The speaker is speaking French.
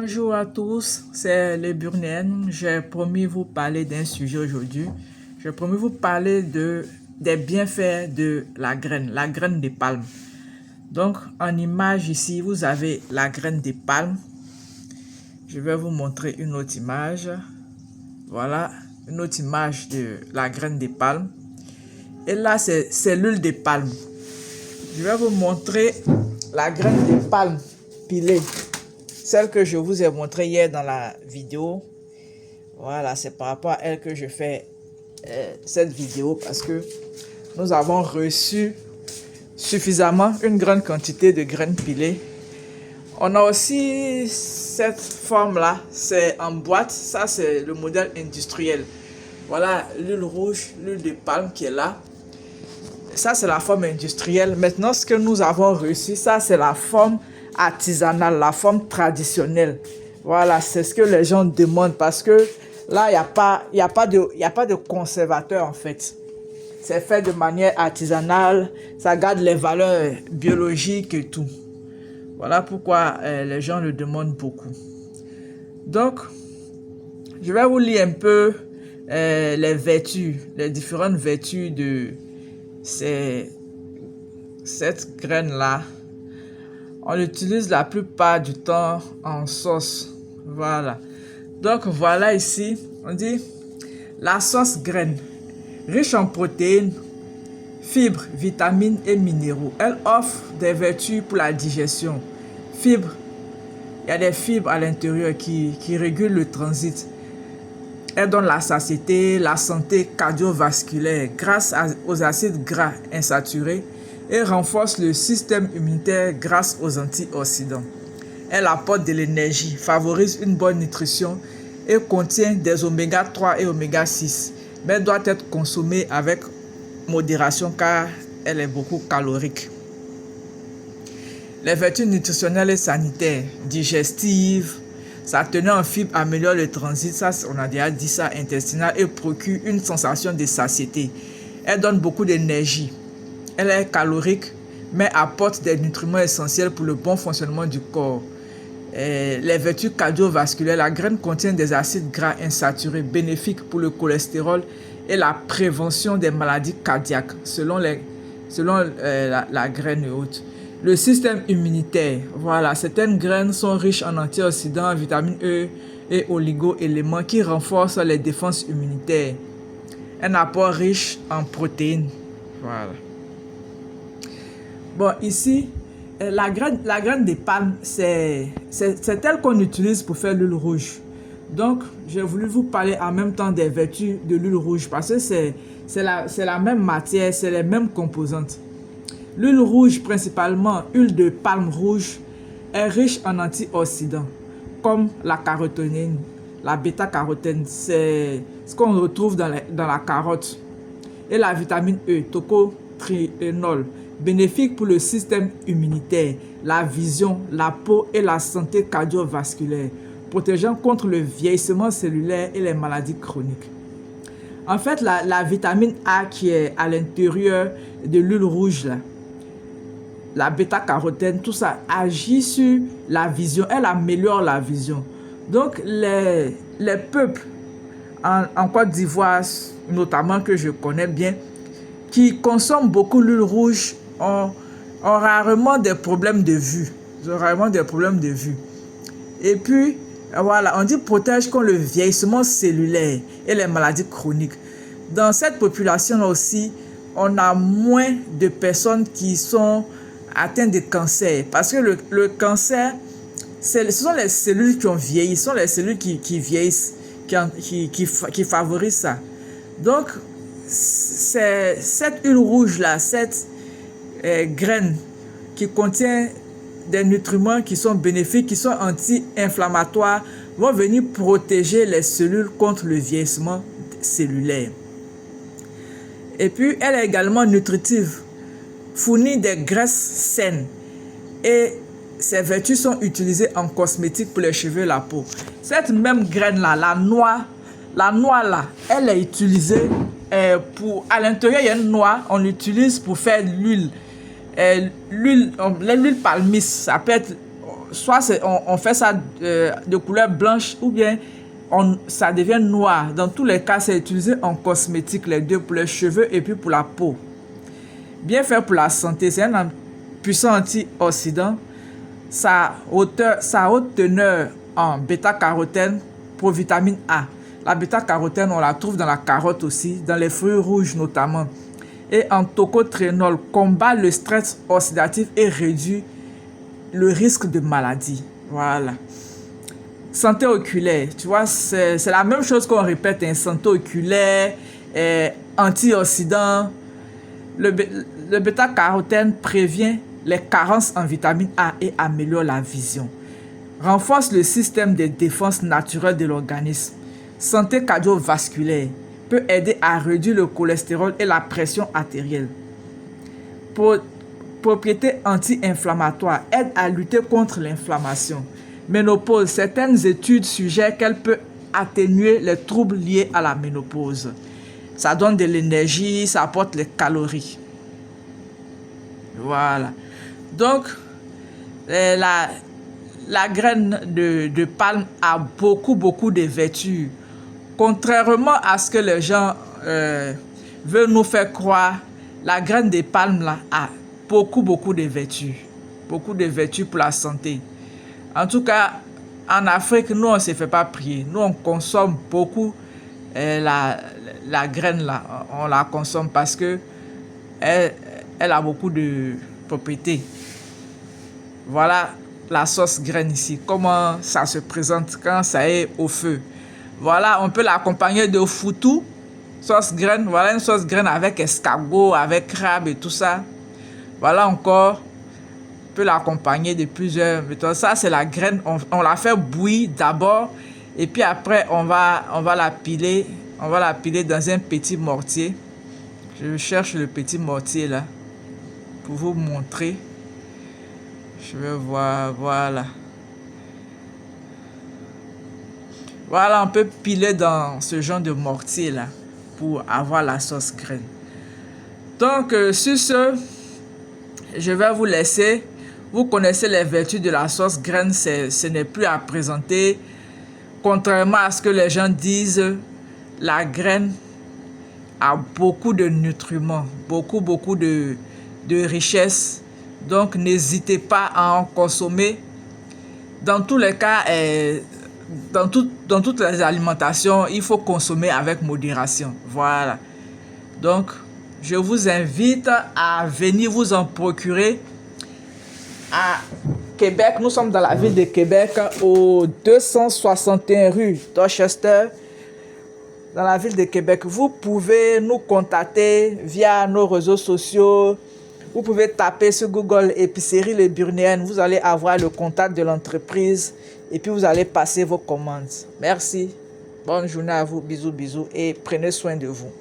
Bonjour à tous, c'est les Burniennes. J'ai promis vous parler d'un sujet aujourd'hui. J'ai promis vous parler des bienfaits de la graine de palme. Donc, en image ici, vous avez la graine de palme. Je vais vous montrer une autre image. Voilà, une autre image de la graine de palme. Et là, c'est l'huile de palme. Je vais vous montrer la graine de palme pilée. Celle que je vous ai montrée hier dans la vidéo. Voilà, c'est par rapport à elle que je fais cette vidéo parce que nous avons reçu suffisamment une grande quantité de graines pilées. On a aussi cette forme-là, c'est en boîte. Ça, c'est le modèle industriel. Voilà l'huile rouge, l'huile de palme qui est là. Ça, c'est la forme industrielle. Maintenant, ce que nous avons reçu, ça, c'est la forme artisanale, la forme traditionnelle. Voilà, c'est ce que les gens demandent parce que là, il y a pas de conservateur en fait. C'est fait de manière artisanale, ça garde les valeurs biologiques et tout. Voilà pourquoi les gens le demandent beaucoup. Donc, je vais vous lire un peu les vertus, les différentes vertus de cette graine-là. On l'utilise la plupart du temps en sauce. Voilà. Donc voilà ici, on dit la sauce graine, riche en protéines, fibres, vitamines et minéraux. Elle offre des vertus pour la digestion. Fibres, il y a des fibres à l'intérieur qui régulent le transit. Elle donne la satiété, la santé cardiovasculaire grâce aux acides gras insaturés et renforce le système immunitaire grâce aux antioxydants. Elle apporte de l'énergie, favorise une bonne nutrition et contient des oméga 3 et oméga 6, mais doit être consommée avec modération car elle est beaucoup calorique. Les vertus nutritionnelles et sanitaires, digestives, sa teneur en fibres améliore le transit, ça on a déjà dit ça, intestinal et procure une sensation de satiété. Elle donne beaucoup d'énergie. Elle est calorique, mais apporte des nutriments essentiels pour le bon fonctionnement du corps. Les vertus cardiovasculaires, la graine contient des acides gras insaturés bénéfiques pour le cholestérol et la prévention des maladies cardiaques, selon la graine haute. Le système immunitaire, voilà, certaines graines sont riches en antioxydants, vitamine E et oligo-éléments qui renforcent les défenses immunitaires. Un apport riche en protéines, voilà. Bon, ici, la graine de palme, c'est elle qu'on utilise pour faire l'huile rouge. Donc, j'ai voulu vous parler en même temps des vertus de l'huile rouge parce que c'est la même matière, c'est les mêmes composantes. L'huile rouge, principalement huile de palme rouge, est riche en antioxydants comme la carotène, la bêta-carotène, c'est ce qu'on retrouve dans la carotte, et la vitamine E, tocotriénol, bénéfique pour le système immunitaire, la vision, la peau et la santé cardiovasculaire, protégeant contre le vieillissement cellulaire et les maladies chroniques. En fait, la vitamine A qui est à l'intérieur de l'huile rouge, là, la bêta-carotène, tout ça agit sur la vision, elle améliore la vision. Donc, les peuples en Côte d'Ivoire, notamment que je connais bien, qui consomment beaucoup l'huile rouge, ont rarement des problèmes de vue. Ils ont rarement des problèmes de vue. Et puis, voilà, on dit protège contre le vieillissement cellulaire et les maladies chroniques. Dans cette population-là aussi, on a moins de personnes qui sont atteintes de cancer. Parce que le cancer, ce sont les cellules qui ont vieilli, ce sont les cellules qui vieillissent, qui favorisent ça. Donc, c'est cette huile rouge-là, cette graine qui contient des nutriments qui sont bénéfiques, qui sont anti-inflammatoires, vont venir protéger les cellules contre le vieillissement cellulaire. Et puis, elle est également nutritive, fournit des graisses saines et ses vertus sont utilisées en cosmétique pour les cheveux et la peau. Cette même graine-là, la noix là, elle est utilisée pour... À l'intérieur, il y a une noix, on l'utilise pour faire l'huile. L'huile palmiste, ça peut être soit on fait ça de couleur blanche ou bien ça devient noir. Dans tous les cas, c'est utilisé en cosmétique, les deux, pour les cheveux et puis pour la peau. Bien fait pour la santé, c'est un puissant antioxydant. Sa haute teneur en bêta-carotène, provitamine A. La bêta-carotène, on la trouve dans la carotte aussi, dans les fruits rouges notamment. Et en tocotrienol, combat le stress oxydatif et réduit le risque de maladie. Voilà. Santé oculaire, tu vois, c'est la même chose qu'on répète, hein, santé oculaire, antioxydant. Le bêta-carotène prévient les carences en vitamine A et améliore la vision. Renforce le système de défense naturelle de l'organisme. Santé cardiovasculaire, peut aider à réduire le cholestérol et la pression artérielle. Propriétés anti-inflammatoires, aide à lutter contre l'inflammation. Ménopause, certaines études suggèrent qu'elle peut atténuer les troubles liés à la ménopause. Ça donne de l'énergie, ça apporte les calories. Voilà. Donc, la graine de palme a beaucoup de vertus. Contrairement à ce que les gens veulent nous faire croire, la graine de palme là, a beaucoup de vertus. Beaucoup de vertus pour la santé. En tout cas, en Afrique, nous, on ne se fait pas prier. Nous, on consomme beaucoup la graine là. On la consomme parce que elle a beaucoup de propriétés. Voilà la sauce graine ici. Comment ça se présente quand ça est au feu. Voilà, on peut l'accompagner de foutou, sauce graine. Voilà une sauce graine avec escargot, avec crabe et tout ça. Voilà encore, on peut l'accompagner de plusieurs méthodes. Ça, c'est la graine. On la fait bouillir d'abord et puis après, on va la piler. On va la piler dans un petit mortier. Je cherche le petit mortier là pour vous montrer. Je vais voir, voilà. Voilà, on peut piler dans ce genre de mortier là pour avoir la sauce graine. Donc, sur ce, je vais vous laisser. Vous connaissez les vertus de la sauce graine, ce n'est plus à présenter. Contrairement à ce que les gens disent, la graine a beaucoup de nutriments, beaucoup de richesses. Donc, n'hésitez pas à en consommer. Dans tous les cas, dans toutes les alimentations, il faut consommer avec modération. Voilà. Donc, je vous invite à venir vous en procurer à Québec. Nous sommes dans la ville de Québec, au 261 rue Dorchester, dans la ville de Québec. Vous pouvez nous contacter via nos réseaux sociaux. Vous pouvez taper sur Google épicerie Le Burnéen. Vous allez avoir le contact de l'entreprise et puis vous allez passer vos commandes. Merci. Bonne journée à vous. Bisous et prenez soin de vous.